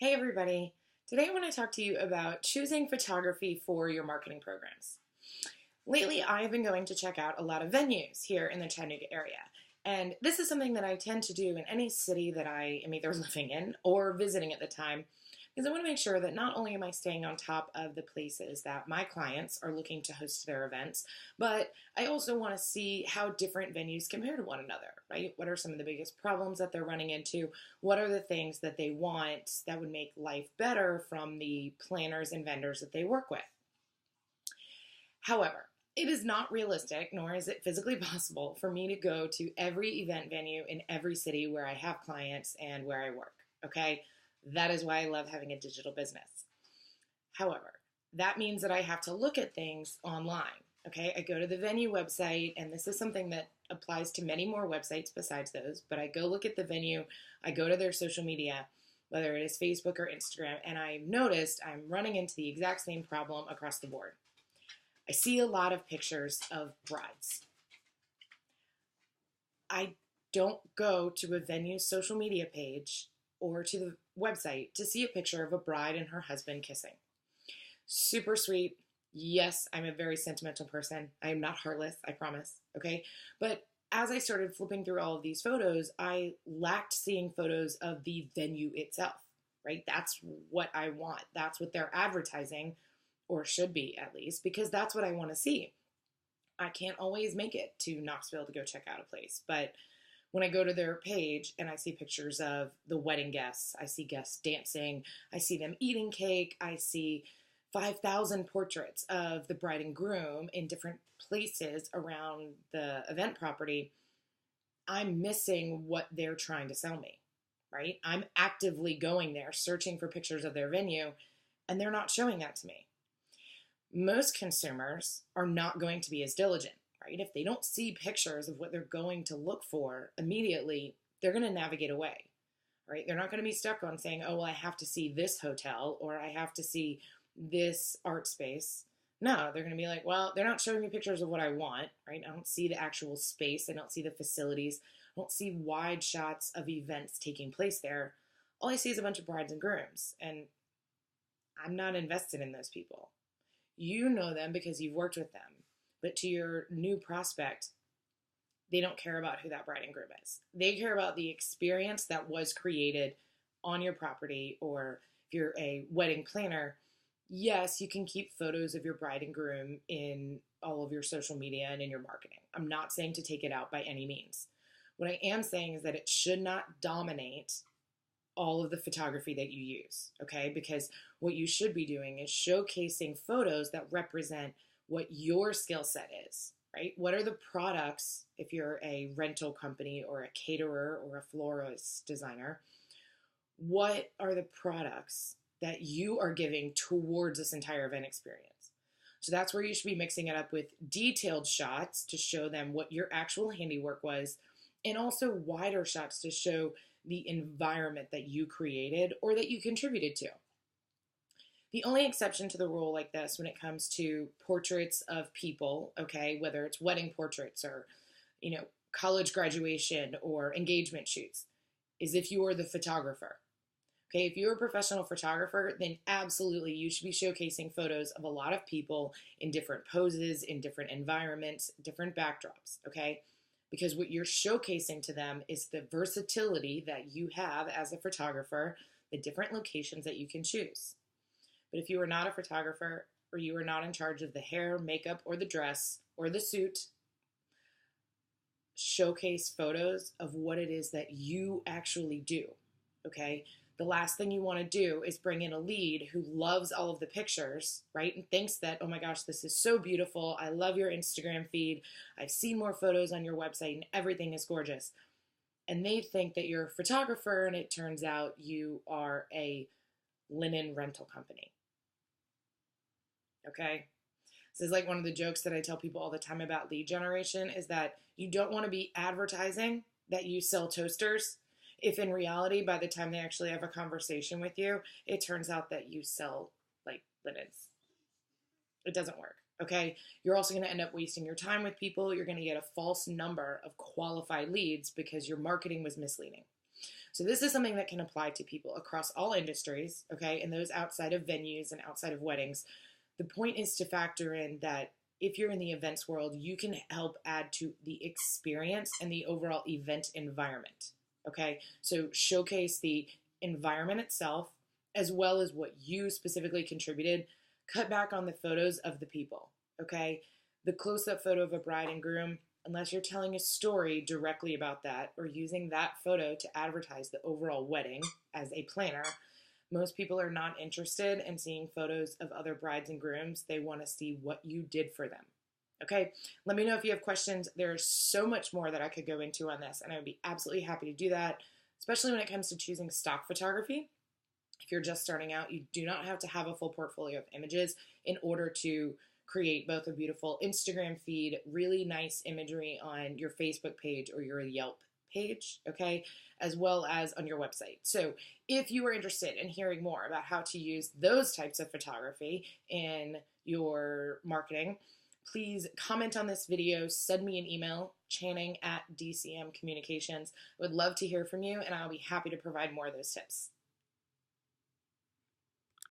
Hey everybody! Today I want to talk to you about choosing photography for your marketing programs. Lately, I've been going to check out a lot of venues here in the Chattanooga area, and this is something that I tend to do in any city that I am either living in or visiting at the time, because I want to make sure that not only am I staying on top of the places that my clients are looking to host their events, but I also want to see how different venues compare to one another, right? What are some of the biggest problems that they're running into? What are the things that they want that would make life better from the planners and vendors that they work with? However, it is not realistic, nor is it physically possible for me to go to every event venue in every city where I have clients and where I work. Okay? That is why I love having a digital business. However, that means that I have to look at things online. Okay? I go to the venue website, and this is something that applies to many more websites besides those, but I go look at the venue, I go to their social media, whether it is Facebook or Instagram, and I've noticed I'm running into the exact same problem across the board. I see a lot of pictures of brides. I don't go to a venue's social media page or to the website to see a picture of a bride and her husband kissing. Super sweet. Yes, I'm a very sentimental person. I am not heartless, I promise. Okay? But as I started flipping through all of these photos, I lacked seeing photos of the venue itself, right? That's what I want. That's what they're advertising, or should be at least, because that's what I want to see. I can't always make it to Knoxville to go check out a place, but when I go to their page and I see pictures of the wedding guests, I see guests dancing, I see them eating cake, I see 5,000 portraits of the bride and groom in different places around the event property. I'm missing what they're trying to sell me, right? I'm actively going there, searching for pictures of their venue, and they're not showing that to me. Most consumers are not going to be as diligent, right? If they don't see pictures of what they're going to look for immediately, they're going to navigate away, right? They're not going to be stuck on saying, oh, well, I have to see this hotel or I have to see this art space. No, they're going to be like, well, they're not showing me pictures of what I want, right? I don't see the actual space. I don't see the facilities. I don't see wide shots of events taking place there. All I see is a bunch of brides and grooms, and I'm not invested in those people. You know them because you've worked with them. But to your new prospect, they don't care about who that bride and groom is. They care about the experience that was created on your property, or if you're a wedding planner, yes, you can keep photos of your bride and groom in all of your social media and in your marketing. I'm not saying to take it out by any means. What I am saying is that it should not dominate all of the photography that you use, okay? Because what you should be doing is showcasing photos that represent what your skill set is, right? What are the products, if you're a rental company or a caterer or a florist designer, what are the products that you are giving towards this entire event experience? So that's where you should be mixing it up with detailed shots to show them what your actual handiwork was, and also wider shots to show the environment that you created or that you contributed to. The only exception to the rule like this when it comes to portraits of people, okay, whether it's wedding portraits or, college graduation or engagement shoots, is if you are the photographer. Okay, if you're a professional photographer, then absolutely you should be showcasing photos of a lot of people in different poses, in different environments, different backdrops, okay? Because what you're showcasing to them is the versatility that you have as a photographer, the different locations that you can choose. But if you are not a photographer, or you are not in charge of the hair, makeup, or the dress, or the suit, showcase photos of what it is that you actually do, okay? The last thing you want to do is bring in a lead who loves all of the pictures, right? And thinks that, oh my gosh, this is so beautiful. I love your Instagram feed. I've seen more photos on your website and everything is gorgeous. And they think that you're a photographer, and it turns out you are a linen rental company. Okay? This is like one of the jokes that I tell people all the time about lead generation, is that you don't want to be advertising that you sell toasters if in reality, by the time they actually have a conversation with you, it turns out that you sell like linens. It doesn't work, okay? You're also going to end up wasting your time with people. You're going to get a false number of qualified leads because your marketing was misleading. So this is something that can apply to people across all industries, okay, and those outside of venues and outside of weddings. The point is to factor in that if you're in the events world, you can help add to the experience and the overall event environment, okay? So showcase the environment itself as well as what you specifically contributed. Cut back on the photos of the people, okay? The close-up photo of a bride and groom, unless you're telling a story directly about that or using that photo to advertise the overall wedding as a planner, most people are not interested in seeing photos of other brides and grooms. They want to see what you did for them. Okay, let me know if you have questions. There's so much more that I could go into on this, and I would be absolutely happy to do that, especially when it comes to choosing stock photography. If you're just starting out, you do not have to have a full portfolio of images in order to create both a beautiful Instagram feed, really nice imagery on your Facebook page or your Yelp page, okay, as well as on your website. So if you are interested in hearing more about how to use those types of photography in your marketing, please comment on this video, send me an email, Channing at DCM Communications. I would love to hear from you, and I'll be happy to provide more of those tips.